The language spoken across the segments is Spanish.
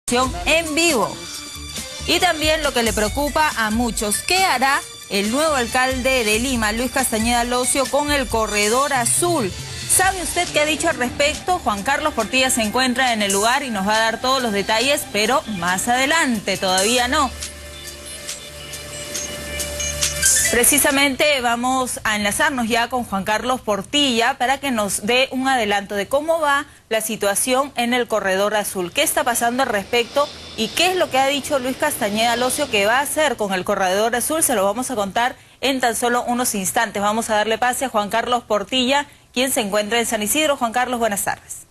En vivo. Y también lo que le preocupa a muchos, ¿qué hará el nuevo alcalde de Lima, Luis Castañeda Locio, con el corredor azul? ¿Sabe usted qué ha dicho al respecto? Juan Carlos Portilla se encuentra en el lugar y nos va a dar todos los detalles, pero más adelante, todavía no. Precisamente vamos a enlazarnos ya con Juan Carlos Portilla para que nos dé un adelanto de cómo va la situación en el corredor azul. ¿Qué está pasando al respecto y qué es lo que ha dicho Luis Castañeda Locio que va a hacer con el corredor azul? Se lo vamos a contar en tan solo unos instantes. Vamos a darle pase a Juan Carlos Portilla, quien se encuentra en San Isidro. Juan Carlos, buenas tardes.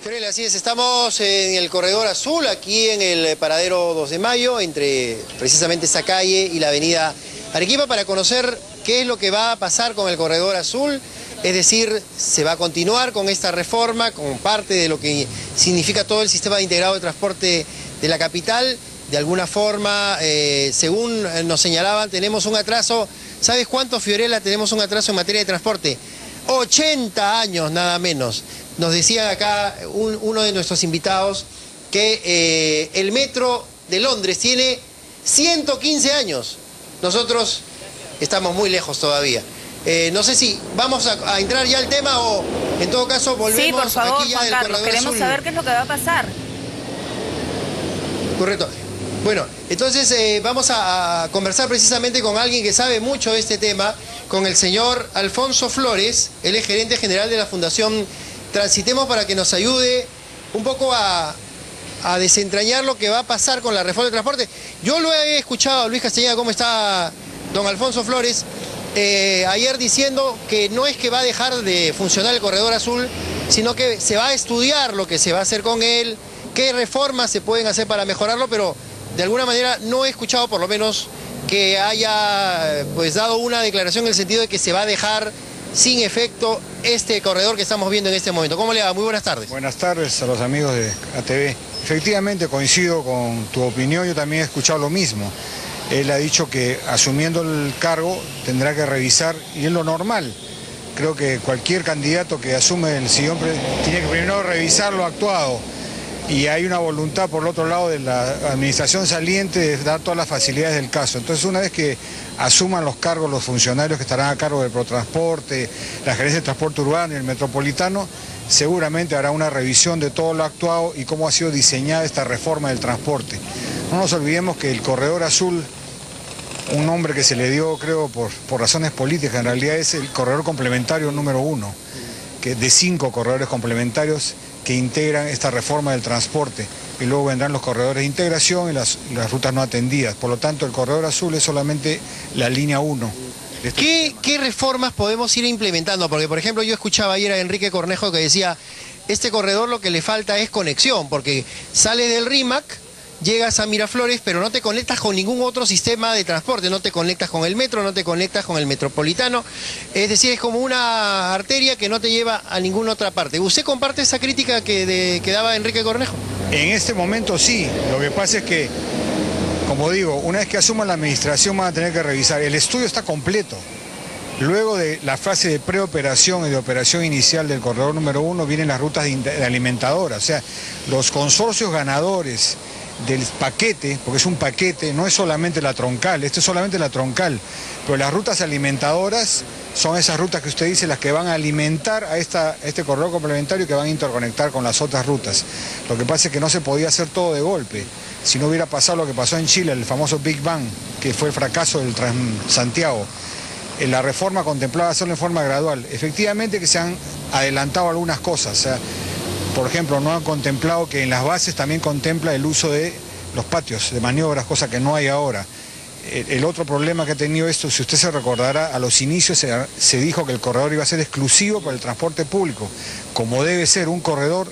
Fiorella, así es, estamos en el corredor azul, aquí en el paradero 2 de Mayo, entre precisamente esta calle y la avenida Arequipa, para conocer qué es lo que va a pasar con el corredor azul. Es decir, se va a continuar con esta reforma, con parte de lo que significa todo el sistema integrado de transporte de la capital. De alguna forma, según nos señalaban, tenemos un atraso. ¿Sabes cuánto, Fiorella, tenemos un atraso en materia de transporte? 80 años, nada menos. Nos decían acá uno de nuestros invitados que el metro de Londres tiene 115 años. Nosotros estamos muy lejos todavía. No sé si vamos a entrar ya al tema o en todo caso volvemos. Sí, por favor, aquí ya Juan Carlos, queremos azul. saber qué es lo que va a pasar. Correcto. Bueno, entonces vamos a conversar precisamente con alguien que sabe mucho de este tema, con el señor Alfonso Flores, él es gerente general de la Fundación Transitemos, para que nos ayude un poco a desentrañar lo que va a pasar con la reforma del transporte. Yo lo he escuchado a Luis Castañeda, ¿cómo está don Alfonso Flores? Ayer diciendo que no es que va a dejar de funcionar el corredor azul, sino que se va a estudiar lo que se va a hacer con él, qué reformas se pueden hacer para mejorarlo, pero de alguna manera no he escuchado por lo menos que haya pues dado una declaración en el sentido de que se va a dejar sin efecto este corredor que estamos viendo en este momento. ¿Cómo le va? Muy buenas tardes. Buenas tardes a los amigos de ATV. Efectivamente coincido con tu opinión, yo también he escuchado lo mismo. Él ha dicho que asumiendo el cargo tendrá que revisar, y es lo normal. Creo que cualquier candidato que asume el sillón tiene que primero revisar lo actuado. Y hay una voluntad por el otro lado de la administración saliente de dar todas las facilidades del caso. Entonces, una vez que asuman los cargos los funcionarios que estarán a cargo del Protransporte, la Gerencia de Transporte Urbano y el Metropolitano, seguramente hará una revisión de todo lo actuado y cómo ha sido diseñada esta reforma del transporte. No nos olvidemos que el corredor azul, un nombre que se le dio, creo, por razones políticas, en realidad es el corredor complementario número 1, que de 5 corredores complementarios que integran esta reforma del transporte, y luego vendrán los corredores de integración y las rutas no atendidas. Por lo tanto, el corredor azul es solamente la línea 1. ¿Qué reformas podemos ir implementando? Porque, por ejemplo, yo escuchaba ayer a Enrique Cornejo que decía, este corredor lo que le falta es conexión, porque sale del RIMAC, llegas a Miraflores, pero no te conectas con ningún otro sistema de transporte, no te conectas con el metro, no te conectas con el metropolitano, es decir, es como una arteria que no te lleva a ninguna otra parte. ¿Usted comparte esa crítica que daba Enrique Cornejo? En este momento sí, lo que pasa es que, como digo, una vez que asuman la administración van a tener que revisar, el estudio está completo. Luego de la fase de preoperación y de operación inicial del corredor número 1 vienen las rutas de alimentadoras, o sea, los consorcios ganadores del paquete, porque es un paquete, no es solamente la troncal, esto es solamente la troncal, pero las rutas alimentadoras son esas rutas que usted dice, las que van a alimentar a este corredor complementario, que van a interconectar con las otras rutas. Lo que pasa es que no se podía hacer todo de golpe, si no hubiera pasado lo que pasó en Chile, el famoso Big Bang, que fue el fracaso del Transantiago. La reforma contemplaba hacerlo en forma gradual. Efectivamente que se han adelantado algunas cosas, o sea, por ejemplo, no han contemplado que en las bases también contempla el uso de los patios de maniobras, cosa que no hay ahora. El otro problema que ha tenido esto, si usted se recordará, a los inicios se dijo que el corredor iba a ser exclusivo para el transporte público, como debe ser un corredor,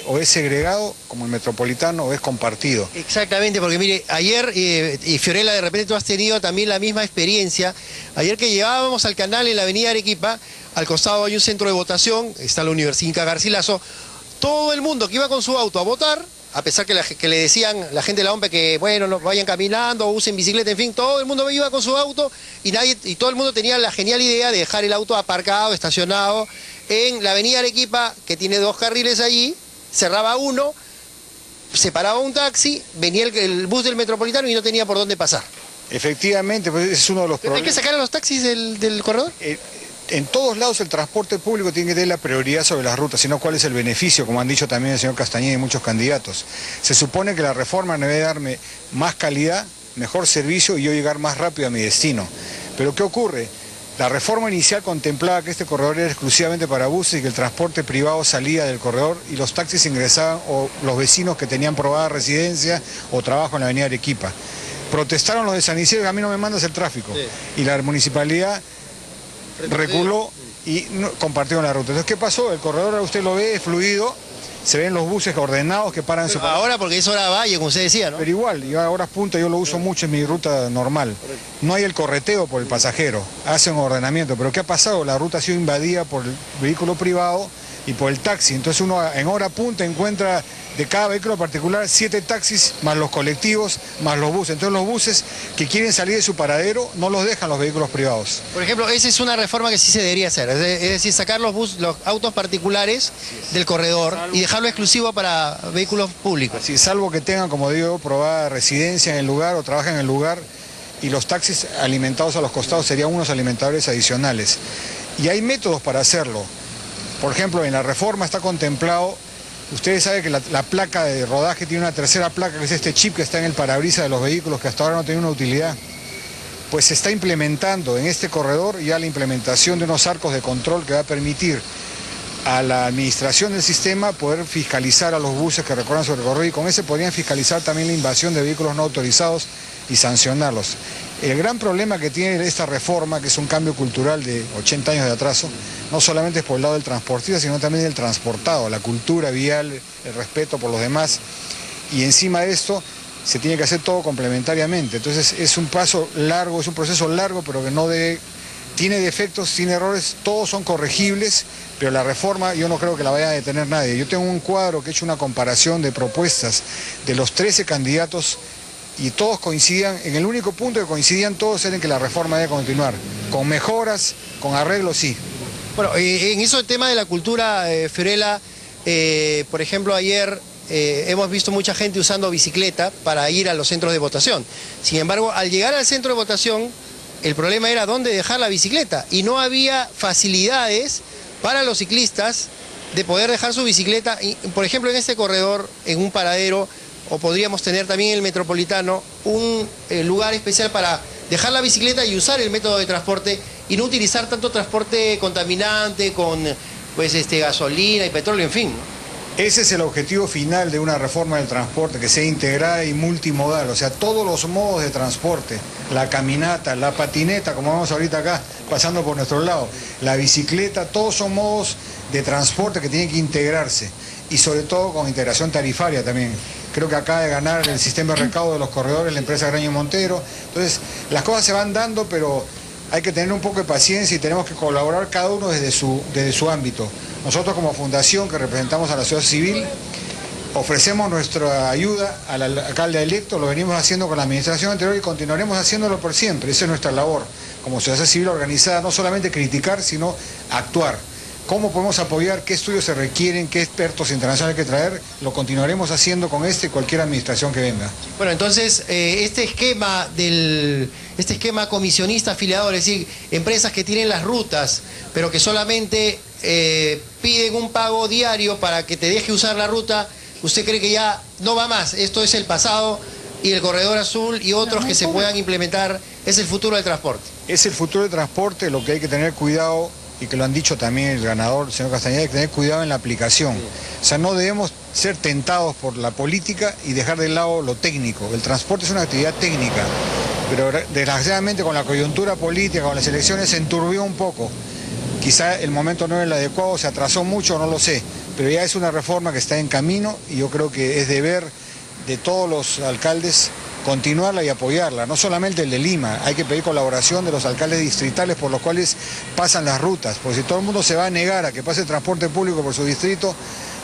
o es segregado como el metropolitano o es compartido. Exactamente, porque mire, ayer, y Fiorella, de repente tú has tenido también la misma experiencia, ayer que llegábamos al canal en la avenida Arequipa, al costado hay un centro de votación, está la Universidad Inca Garcilaso, todo el mundo que iba con su auto a votar, a pesar que le decían la gente de la OMPE que, bueno, no vayan caminando, usen bicicleta, en fin, todo el mundo iba con su auto y todo el mundo tenía la genial idea de dejar el auto aparcado, estacionado en la avenida Arequipa, que tiene 2 carriles allí, cerraba uno, se paraba un taxi, venía el bus del Metropolitano y no tenía por dónde pasar. Efectivamente, pues ese es uno de los problemas. ¿Hay que sacar a los taxis del corredor? En todos lados el transporte público tiene que tener la prioridad sobre las rutas, sino cuál es el beneficio, como han dicho también el señor Castañeda y muchos candidatos. Se supone que la reforma debe darme más calidad, mejor servicio y yo llegar más rápido a mi destino. Pero ¿qué ocurre? La reforma inicial contemplaba que este corredor era exclusivamente para buses y que el transporte privado salía del corredor y los taxis ingresaban o los vecinos que tenían probada residencia o trabajo en la avenida Arequipa. Protestaron los de San Isidro que a mí no me mandas el tráfico. Sí. Y la municipalidad reculó y compartieron la ruta. Entonces, ¿qué pasó? El corredor, usted lo ve, es fluido, se ven los buses ordenados que paran... Pero ahora porque es hora valle, como usted decía, ¿no? Pero igual, yo a horas punta yo lo uso mucho en mi ruta normal. No hay el correteo por el pasajero, hacen ordenamiento. Pero ¿qué ha pasado? La ruta ha sido invadida por el vehículo privado y por el taxi. Entonces uno en hora punta encuentra de cada vehículo particular 7 taxis, más los colectivos, más los buses. Entonces los buses que quieren salir de su paradero no los dejan los vehículos privados. Por ejemplo, esa es una reforma que sí se debería hacer, es decir, sacar los autos particulares del corredor y dejarlo exclusivo para vehículos públicos. Sí, salvo que tengan, como digo, probada residencia en el lugar o trabajen en el lugar, y los taxis alimentados a los costados serían unos alimentadores adicionales. Y hay métodos para hacerlo. Por ejemplo, en la reforma está contemplado. Ustedes saben que la placa de rodaje tiene una tercera placa, que es este chip que está en el parabrisas de los vehículos, que hasta ahora no tiene una utilidad. Pues se está implementando en este corredor ya la implementación de unos arcos de control que va a permitir a la administración del sistema poder fiscalizar a los buses que recorran su recorrido, y con ese podrían fiscalizar también la invasión de vehículos no autorizados y sancionarlos. El gran problema que tiene esta reforma, que es un cambio cultural de 80 años de atraso, no solamente es por el lado del transportista, sino también del transportado, la cultura vial, el respeto por los demás, y encima de esto se tiene que hacer todo complementariamente. Entonces es un paso largo, es un proceso largo, pero que no debe... Tiene defectos, tiene errores, todos son corregibles, pero la reforma yo no creo que la vaya a detener nadie. Yo tengo un cuadro que he hecho una comparación de propuestas de los 13 candidatos y todos coincidían, en el único punto que coincidían todos era en que la reforma debe continuar, con mejoras, con arreglos, sí. Bueno, en eso el tema de la cultura, Fiorella, por ejemplo, ayer hemos visto mucha gente usando bicicleta para ir a los centros de votación. Sin embargo, al llegar al centro de votación, el problema era dónde dejar la bicicleta y no había facilidades para los ciclistas de poder dejar su bicicleta, por ejemplo, en este corredor, en un paradero, o podríamos tener también en el Metropolitano un lugar especial para dejar la bicicleta y usar el método de transporte y no utilizar tanto transporte contaminante con gasolina y petróleo, en fin, ¿no? Ese es el objetivo final de una reforma del transporte, que sea integrada y multimodal, o sea, todos los modos de transporte, la caminata, la patineta, como vamos ahorita acá, pasando por nuestro lado, la bicicleta, todos son modos de transporte que tienen que integrarse, y sobre todo con integración tarifaria también. Creo que acaba de ganar el sistema de recaudo de los corredores la empresa Graña y Montero. Entonces, las cosas se van dando, pero hay que tener un poco de paciencia y tenemos que colaborar cada uno desde su ámbito. Nosotros como fundación que representamos a la sociedad civil ofrecemos nuestra ayuda al alcalde electo, lo venimos haciendo con la administración anterior y continuaremos haciéndolo por siempre. Esa es nuestra labor como sociedad civil organizada, no solamente criticar, sino actuar. ¿Cómo podemos apoyar? ¿Qué estudios se requieren? ¿Qué expertos internacionales hay que traer? Lo continuaremos haciendo con y cualquier administración que venga. Bueno, entonces, este esquema comisionista afiliador, es decir, empresas que tienen las rutas, pero que solamente piden un pago diario para que te deje usar la ruta, ¿usted cree que ya no va más? Esto es el pasado y el Corredor Azul y otros que se puedan implementar, ¿es el futuro del transporte? Es el futuro del transporte, lo que hay que tener cuidado, y que lo han dicho también el ganador, el señor Castañeda, hay que tener cuidado en la aplicación. O sea, no debemos ser tentados por la política y dejar de lado lo técnico. El transporte es una actividad técnica, pero desgraciadamente con la coyuntura política, con las elecciones, se enturbió un poco. Quizá el momento no era el adecuado, se atrasó mucho, no lo sé, pero ya es una reforma que está en camino y yo creo que es deber de todos los alcaldes continuarla y apoyarla, no solamente el de Lima, hay que pedir colaboración de los alcaldes distritales por los cuales pasan las rutas, porque si todo el mundo se va a negar a que pase el transporte público por su distrito,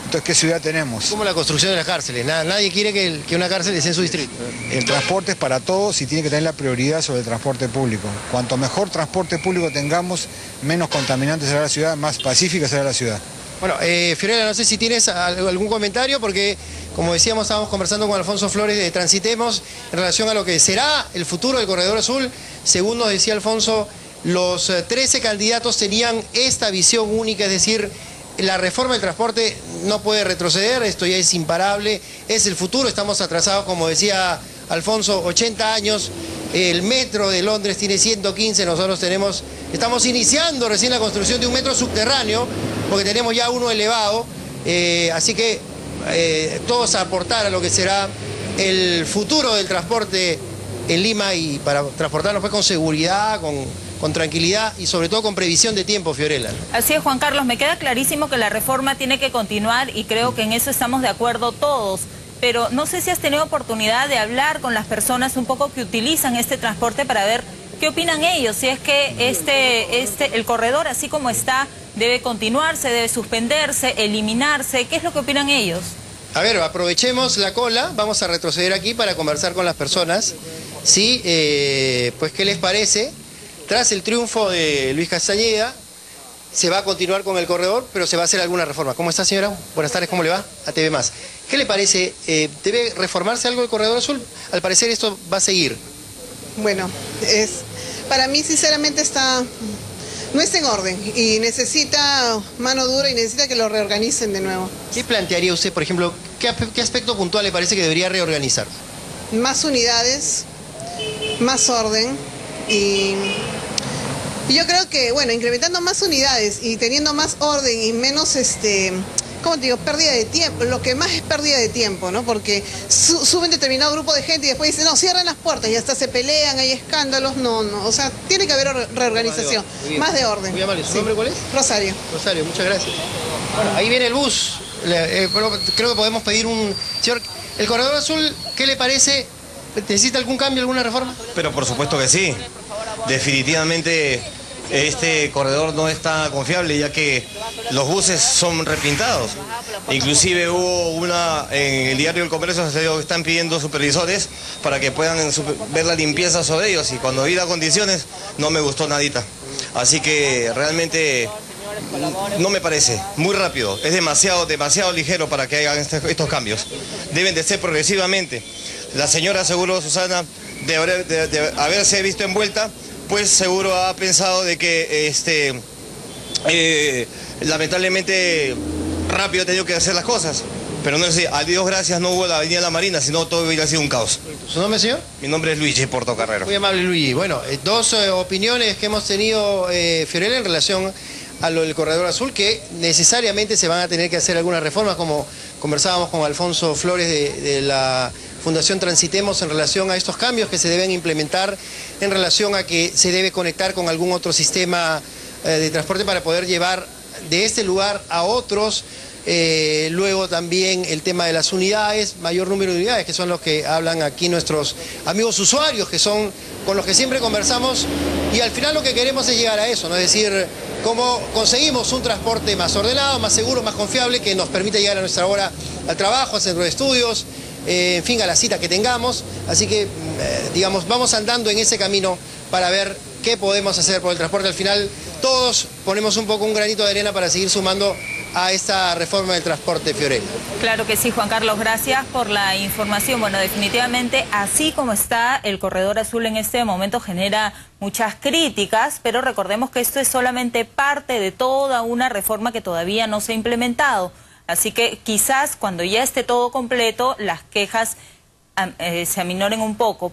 entonces ¿qué ciudad tenemos? Como la construcción de las cárceles, nadie quiere que una cárcel esté en su distrito. El transporte es para todos y tiene que tener la prioridad sobre el transporte público. Cuanto mejor transporte público tengamos, menos contaminante será la ciudad, más pacífica será la ciudad. Bueno, Fiorella, no sé si tienes algún comentario, porque como decíamos, estábamos conversando con Alfonso Flores de Transitemos en relación a lo que será el futuro del Corredor Azul. Según nos decía Alfonso, los 13 candidatos tenían esta visión única, es decir, la reforma del transporte no puede retroceder, esto ya es imparable, es el futuro, estamos atrasados, como decía Alfonso, 80 años, el metro de Londres tiene 115, nosotros estamos iniciando recién la construcción de un metro subterráneo, porque tenemos ya uno elevado, así que todos a aportar a lo que será el futuro del transporte en Lima, y para transportarnos pues con seguridad, con tranquilidad y sobre todo con previsión de tiempo, Fiorella. Así es, Juan Carlos, me queda clarísimo que la reforma tiene que continuar y creo que en eso estamos de acuerdo todos. Pero no sé si has tenido oportunidad de hablar con las personas un poco que utilizan este transporte para ver qué opinan ellos, si es que el corredor así como está debe continuarse, debe suspenderse, eliminarse, ¿qué es lo que opinan ellos? A ver, aprovechemos la cola, vamos a retroceder aquí para conversar con las personas, sí, pues qué les parece. Tras el triunfo de Luis Castañeda, se va a continuar con el corredor, pero se va a hacer alguna reforma. ¿Cómo está, señora? Buenas tardes, ¿cómo le va? A TV Más. ¿Qué le parece? ¿Debe reformarse algo el Corredor Azul? Al parecer esto va a seguir. Bueno, para mí sinceramente no está en orden y necesita mano dura y necesita que lo reorganicen de nuevo. ¿Qué plantearía usted, por ejemplo, qué aspecto puntual le parece que debería reorganizar? Más unidades, más orden y yo creo que, bueno, incrementando más unidades y teniendo más orden y menos, ¿cómo te digo?, pérdida de tiempo, lo que más es pérdida de tiempo, ¿no? Porque suben determinado grupo de gente y después dicen, no, cierran las puertas y hasta se pelean, hay escándalos, no, o sea, tiene que haber reorganización, más de orden. Muy amable, ¿su nombre cuál es? Rosario. Rosario, muchas gracias. Bueno, ahí viene el bus, creo que podemos pedir un... Señor, el Corredor Azul, ¿qué le parece? ¿Necesita algún cambio, alguna reforma? Pero por supuesto que sí, definitivamente este corredor no está confiable, ya que los buses son repintados. Inclusive hubo en el diario El Comercio que están pidiendo supervisores para que puedan ver la limpieza sobre ellos, y cuando vi las condiciones no me gustó nadita. Así que realmente no me parece, muy rápido, es demasiado ligero para que hagan estos cambios. Deben de ser progresivamente. La señora seguro, Susana, de haberse visto envuelta, pues seguro ha pensado de que lamentablemente rápido ha tenido que hacer las cosas. Pero no sé, a Dios gracias no hubo la Avenida La Marina, sino todo hubiera sido un caos. ¿Su nombre, señor? Mi nombre es Luigi Portocarrero. Muy amable, Luigi. Bueno, dos opiniones que hemos tenido, Fiorella, en relación a lo del Corredor Azul, que necesariamente se van a tener que hacer algunas reformas, como conversábamos con Alfonso Flores de la Fundación Transitemos en relación a estos cambios que se deben implementar, en relación a que se debe conectar con algún otro sistema de transporte para poder llevar de este lugar a otros. Luego también el tema de las unidades, mayor número de unidades, que son los que hablan aquí nuestros amigos usuarios, que son con los que siempre conversamos, y al final lo que queremos es llegar a eso, ¿no? Es decir, cómo conseguimos un transporte más ordenado, más seguro, más confiable, que nos permita llegar a nuestra hora al trabajo, al centro de estudios, en fin, a la cita que tengamos. Así que, digamos, vamos andando en ese camino para ver qué podemos hacer por el transporte. Al final, todos ponemos un granito de arena para seguir sumando a esta reforma del transporte, Fiorella. Claro que sí, Juan Carlos, gracias por la información. Bueno, definitivamente, así como está el Corredor Azul en este momento, genera muchas críticas, pero recordemos que esto es solamente parte de toda una reforma que todavía no se ha implementado. Así que quizás cuando ya esté todo completo, las quejas se aminoren un poco.